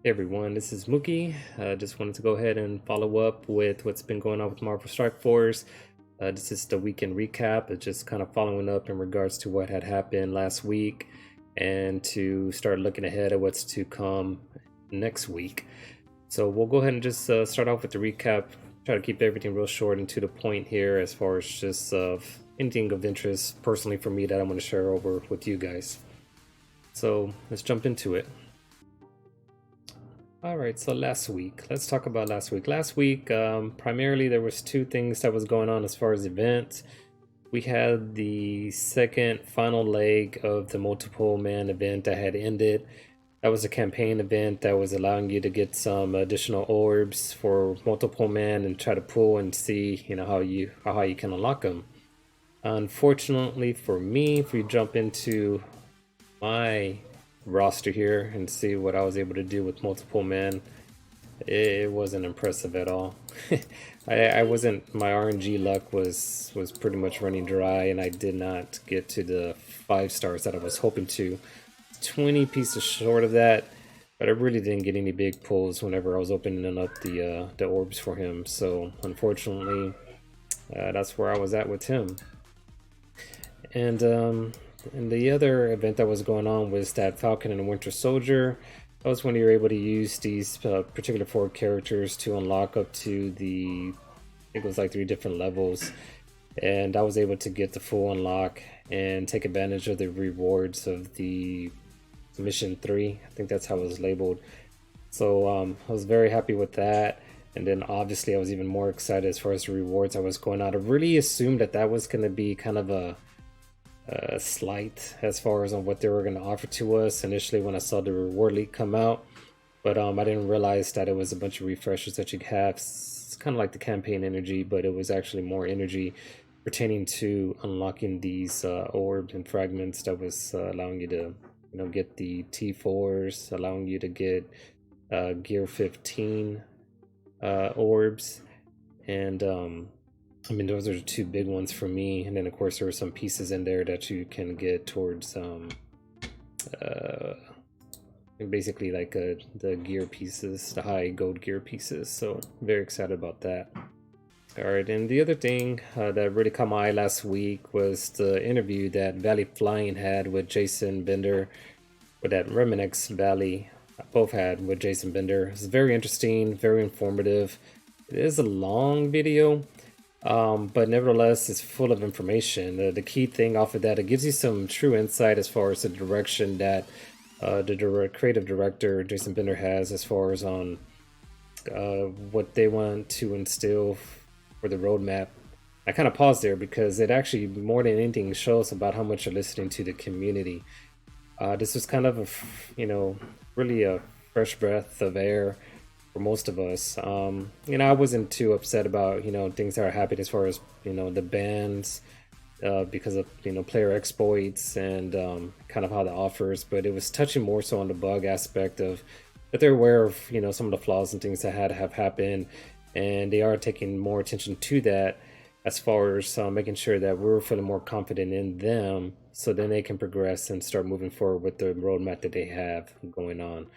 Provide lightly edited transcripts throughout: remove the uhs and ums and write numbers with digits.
Hey everyone, this is Mookie. Just wanted to go ahead and follow up with what's been going on with Marvel Strike Force. This is the weekend recap. It's just kind of following up in regards to what had happened last week and to start looking ahead at what's to come next week. So we'll go ahead and just start off with the recap. Try to keep everything real short and to the point here as far as just anything of interest personally for me that I want to share over with you guys. So let's jump into it. All right, so last week, let's talk about last week. Last week, primarily there was two things that was going on as far as events. We had the second final leg of the multiple man event that had ended. That was a campaign event that was allowing you to get some additional orbs for multiple man and try to pull and see, how you can unlock them. Unfortunately for me, if we jump into my roster here and see what I was able to do with multiple men, it wasn't impressive at all. I wasn't, my RNG luck was pretty much running dry, and I did not get to the 5 stars that I was hoping to. 20 pieces short of that, but I really didn't get any big pulls whenever I was opening up the orbs for him. So unfortunately, that's where I was at with him. And the other event that was going on was that Falcon and Winter Soldier. That was when you were able to use these particular 4 characters to unlock up to I think it was like 3 different levels. And I was able to get the full unlock and take advantage of the rewards of the Mission 3. I think that's how it was labeled. So I was very happy with that. And then obviously I was even more excited as far as the rewards I was going out. I really assumed that was going to be kind of a slight as far as on what they were going to offer to us initially when I saw the reward leak come out, but I didn't realize that it was a bunch of refreshers that you have. It's kind of like the campaign energy, but it was actually more energy pertaining to unlocking these orbs and fragments that was allowing you to get the T4s, allowing you to get gear 15 orbs, and I mean, those are the 2 big ones for me. And then, of course, there were some pieces in there that you can get towards basically like the gear pieces, the high gold gear pieces. So very excited about that. All right, and the other thing that really caught my eye last week was the interview that ValleyFlyin had with Jason Bender, or that RemanX Valley both had with Jason Bender. It's very interesting, very informative. It is a long video, but nevertheless it's full of information. The key thing off of that, it gives you some true insight as far as the direction that the creative director Jason Bender has as far as on what they want to instill for the roadmap. I kind of paused there because it actually more than anything shows about how much you're listening to the community. This was kind of really a fresh breath of air for most of us. I wasn't too upset about things that are happening as far as the bans because of player exploits and kind of how the offers, but it was touching more so on the bug aspect of that they're aware of some of the flaws and things that have happened, and they are taking more attention to that as far as making sure that we're feeling more confident in them, so then they can progress and start moving forward with the roadmap that they have going on.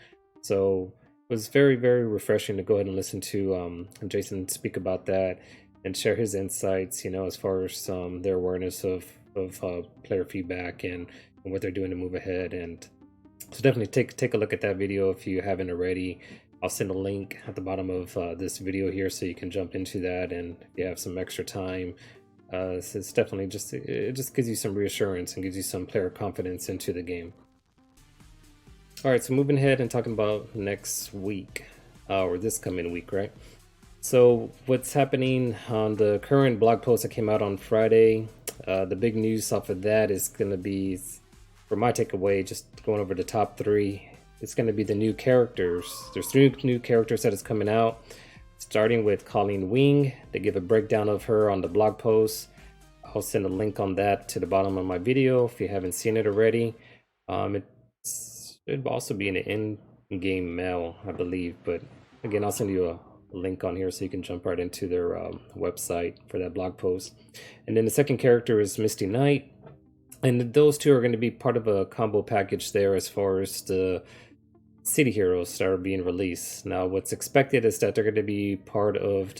So it was very, very refreshing to go ahead and listen to Jason speak about that and share his insights, as far as their awareness of player feedback and what they're doing to move ahead. And so definitely take a look at that video if you haven't already. I'll send a link at the bottom of this video here so you can jump into that, and if you have some extra time, it's definitely it just gives you some reassurance and gives you some player confidence into the game. All right, so moving ahead and talking about next week, or this coming week, right? So what's happening on the current blog post that came out on Friday, the big news off of that is going to be, for my takeaway, just going over the top 3. It's going to be the new characters. There's 3 new characters that is coming out, starting with Colleen Wing. They give a breakdown of her on the blog post. I'll send a link on that to the bottom of my video if you haven't seen it already. It should also be in the in-game mail, I believe, but again, I'll send you a link on here so you can jump right into their website for that blog post. And then the second character is Misty Knight, and those 2 are going to be part of a combo package there as far as the city heroes that are being released. Now, what's expected is that they're going to be part of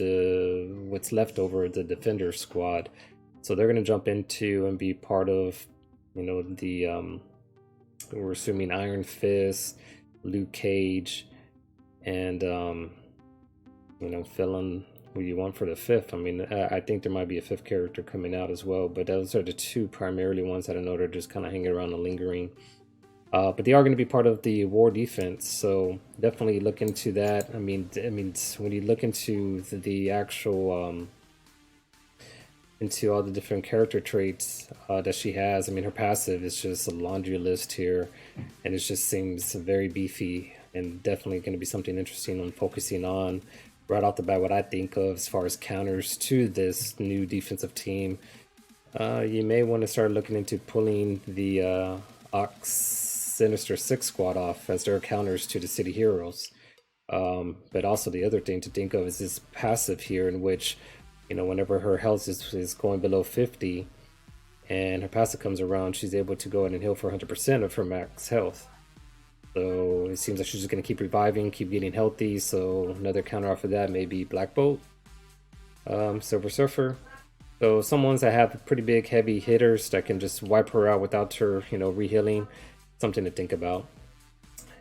what's left over the Defender squad. So they're going to jump into and be part of, we're assuming Iron Fist, Luke Cage, and fill in who you want for the fifth. I mean, I think there might be a fifth character coming out as well, but those are the two primarily ones that I know they're just kind of hanging around and lingering. But they are going to be part of the war defense, so definitely look into that. I mean, when you look into the actual into all the different character traits that she has, I mean, her passive is just a laundry list here, and it just seems very beefy, and definitely going to be something interesting on focusing on right off the bat. What I think of as far as counters to this new defensive team, you may want to start looking into pulling the Ox Sinister Six squad off as their counters to the city heroes. But also the other thing to think of is this passive here, in which, whenever her health is going below 50 and her passive comes around, she's able to go in and heal for 100% of her max health. So it seems like she's just going to keep reviving, keep getting healthy. So another counter off of that may be Black Bolt, Silver Surfer. So some ones that have pretty big heavy hitters that can just wipe her out without her, re-healing. Something to think about.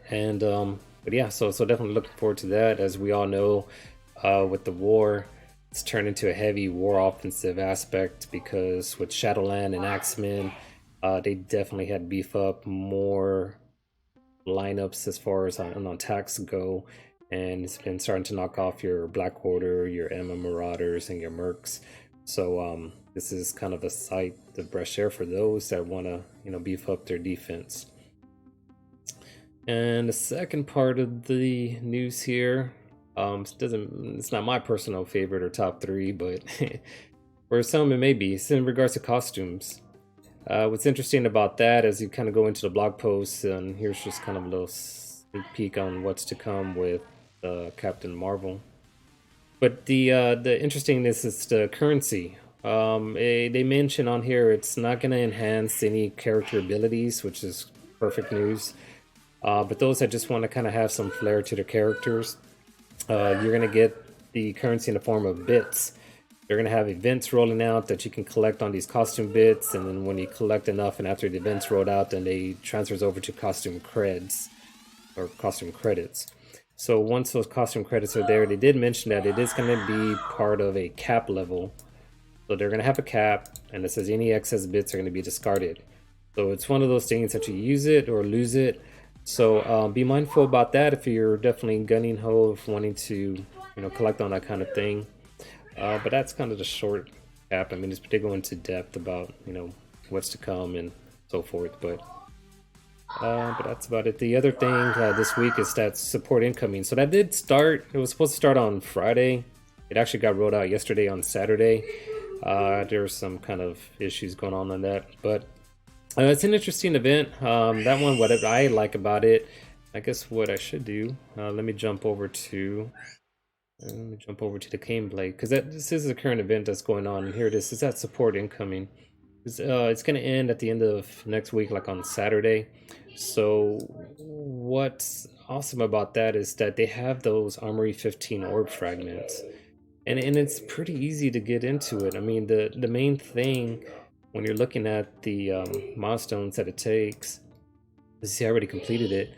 And but yeah, so definitely looking forward to that. As we all know, with the war, it's turned into a heavy war offensive aspect, because with Shadowland and Axemen, they definitely had beef up more lineups as far as on attacks go, and it's been starting to knock off your Black Order, your Emma Marauders, and your Mercs. So this is kind of a sight of fresh air for those that want to beef up their defense. And the second part of the news here, it's not my personal favorite or top three, but for some it may be. It's in regards to costumes. What's interesting about that is you kind of go into the blog post, and here's just kind of a little sneak peek on what's to come with Captain Marvel. But the interestingness is the currency. They mention on here it's not going to enhance any character abilities, which is perfect news. But those that just want to kind of have some flair to their characters, you're going to get the currency in the form of bits. They're going to have events rolling out that you can collect on these costume bits, and then when you collect enough and after the events rolled out, then they transfers over to costume creds or costume credits. So once those costume credits are there, they did mention that it is going to be part of a cap level. So they're going to have a cap, and it says any excess bits are going to be discarded. So it's one of those things that you use it or lose it. So be mindful about that if you're definitely gunning ho of wanting to, collect on that kind of thing. But that's kind of the short cap. I mean, it's pretty go into depth about, what's to come and so forth. But that's about it. The other thing this week is that support incoming. So that did start. It was supposed to start on Friday. It actually got rolled out yesterday on Saturday. There's some kind of issues going on that. But it's an interesting event. That one, what I like about it, I guess what I should do, let me jump over to the gameplay, because this is the current event that's going on, and here it is. It's that support incoming. It's going to end at the end of next week, like on Saturday. So what's awesome about that is that they have those Armory 15 orb fragments, and it's pretty easy to get into it. I mean, the main thing when you're looking at the milestones that it takes, see, I already completed it.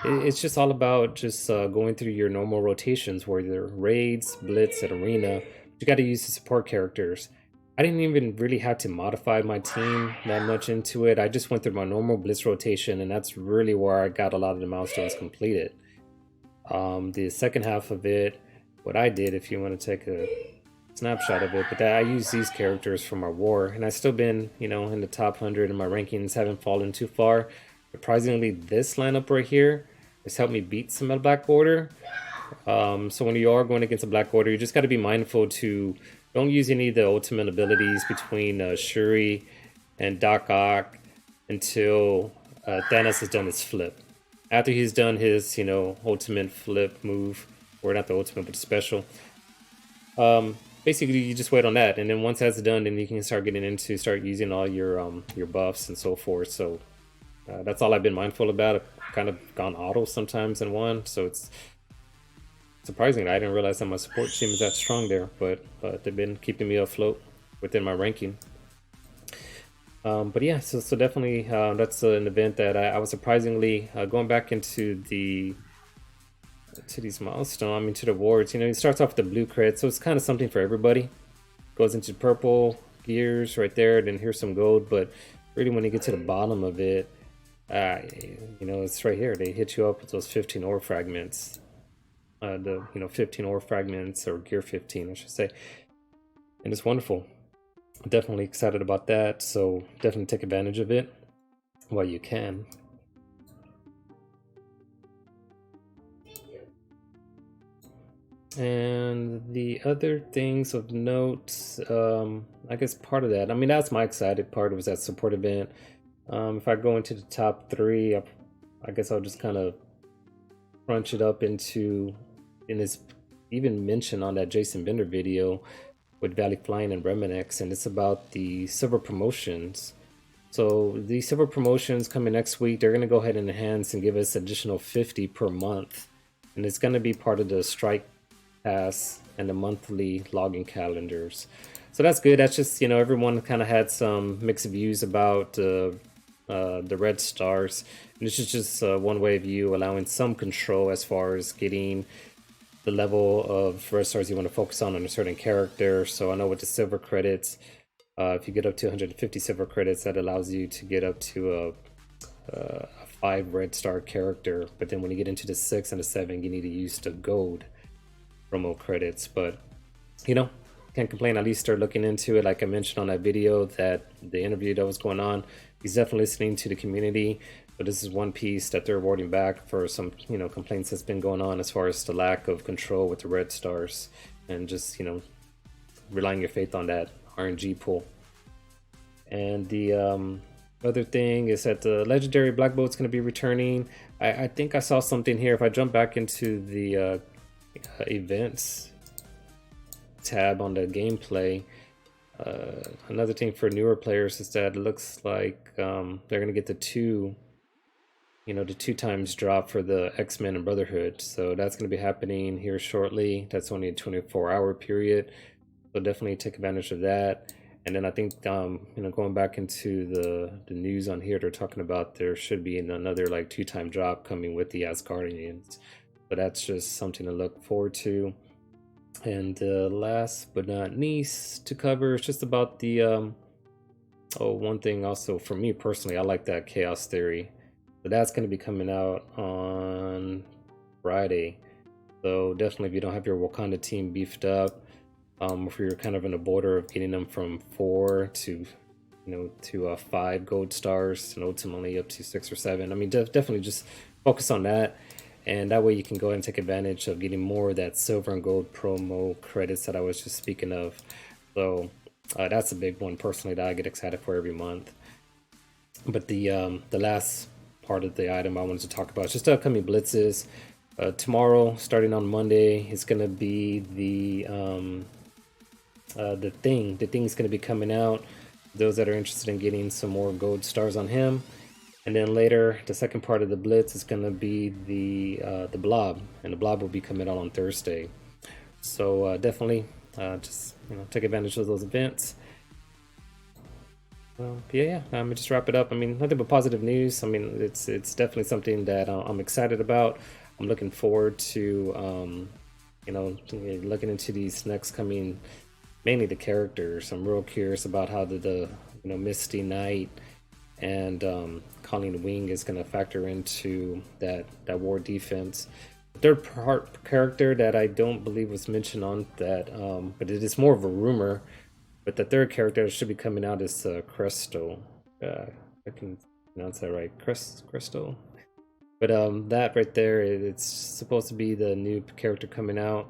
It's just all about just going through your normal rotations, where they're raids, blitz, and arena. You got to use the support characters. I didn't even really have to modify my team that much into it. I just went through my normal blitz rotation, and that's really where I got a lot of the milestones completed. The second half of it, what I did, if you want to take a snapshot of it, but I use these characters from our war, and I've still been, in the top 100, and my rankings haven't fallen too far. Surprisingly, this lineup right here has helped me beat some of the Black Order. So when you are going against a Black Order, you just got to be mindful to don't use any of the ultimate abilities between Shuri and Doc Ock until Thanos has done his flip. After he's done his, ultimate flip move, or not the ultimate, but the special, basically you just wait on that, and then once that's done, then you can start getting into start using all your buffs and so forth. So That's all I've been mindful about. I've kind of gone auto sometimes in one, so it's surprising. I didn't realize that my support team is that strong there, but they've been keeping me afloat within my ranking. But yeah, so definitely that's an event that I was surprisingly going back into these milestones. I mean, to the awards. You know, it starts off with the blue crit, so it's kind of something for everybody. Goes into purple gears right there, then here's some gold. But really, when you get to the bottom of it, you know, it's right here. They hit you up with those 15 ore fragments. 15 ore fragments, or gear 15, I should say, and it's wonderful. Definitely excited about that, so definitely take advantage of it while you can. And the other things of note, I guess part of that, I mean, that's my excited part, was that support event. If I go into the top 3, I guess I'll just kind of crunch it up into, in this even mention on that Jason Bender video with ValleyFlyin and RemanX, and it's about the silver promotions. So the silver promotions coming next week, they're going to go ahead and enhance and give us additional 50 per month, and it's going to be part of the strike pass and the monthly logging calendars. So that's good. That's just, you know, everyone kind of had some mixed views about the red stars, and this is just one way of you allowing some control as far as getting the level of red stars you want to focus on a certain character. So I know with the silver credits, if you get up to 150 silver credits, that allows you to get up to a 5 red star character. But then when you get into the 6 and the 7, you need to use the gold promo credits. But you know, can't complain. At least start looking into it. Like I mentioned on that video, that the interview that was going on, he's definitely listening to the community. But this is one piece that they're rewarding back for some, you know, complaints that's been going on as far as the lack of control with the red stars, and just, you know, relying your faith on that RNG pool. And the other thing is that the legendary black boat's going to be returning. I think I saw something here. If I jump back into the events tab on the gameplay, another thing for newer players is that it looks like they're going to get the 2 times drop for the X-Men and Brotherhood. So that's going to be happening here shortly. That's only a 24-hour period, so definitely take advantage of that. And then I think going back into the news on here, they're talking about there should be another like 2-time drop coming with the Asgardians. So that's just something to look forward to. And last but not least to cover is just about the one thing also for me personally, I like that Chaos Theory. So that's going to be coming out on Friday. So definitely, if you don't have your Wakanda team beefed up, if you're kind of in the border of getting them from 4 to 5 gold stars, and ultimately up to 6 or 7, I mean, definitely just focus on that, and that way you can go ahead and take advantage of getting more of that silver and gold promo credits that I was just speaking of. So that's a big one personally that I get excited for every month. But the last part of the item I wanted to talk about is just the upcoming blitzes. Tomorrow, starting on Monday, is going to be the thing. The thing's going to be coming out. Those that are interested in getting some more gold stars on him. And then later, the second part of the blitz is going to be the blob, and the blob will be coming out on Thursday. So definitely, just take advantage of those events. Yeah, I'm gonna just wrap it up. I mean, nothing but positive news. I mean, it's definitely something that I'm excited about. I'm looking forward to, looking into these next coming, mainly the characters. I'm real curious about how the Misty Knight and Colleen Wing is going to factor into that war defense. The third part character that I don't believe was mentioned on that, but it is more of a rumor. But the third character that should be coming out is Cresto. I can pronounce that right, Cresto. But that right there, it's supposed to be the new character coming out.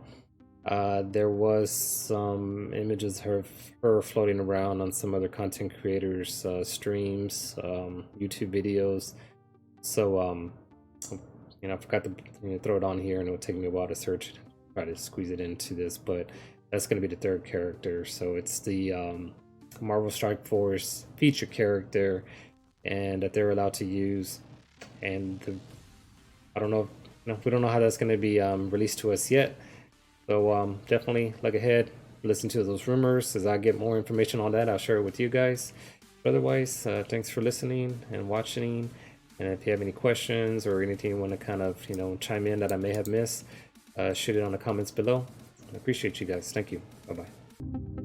There was some images of her floating around on some other content creators' streams, YouTube videos. So I forgot to throw it on here, and it would take me a while to search it, try to squeeze it into this, but that's going to be the third character. So it's the Marvel Strike Force feature character, and that they're allowed to use. And I don't know, we don't know how that's going to be released to us yet. So definitely look ahead, listen to those rumors. As I get more information on that, I'll share it with you guys. But otherwise, thanks for listening and watching. And if you have any questions or anything you want to kind of, chime in that I may have missed, shoot it on the comments below. I appreciate you guys. Thank you. Bye-bye.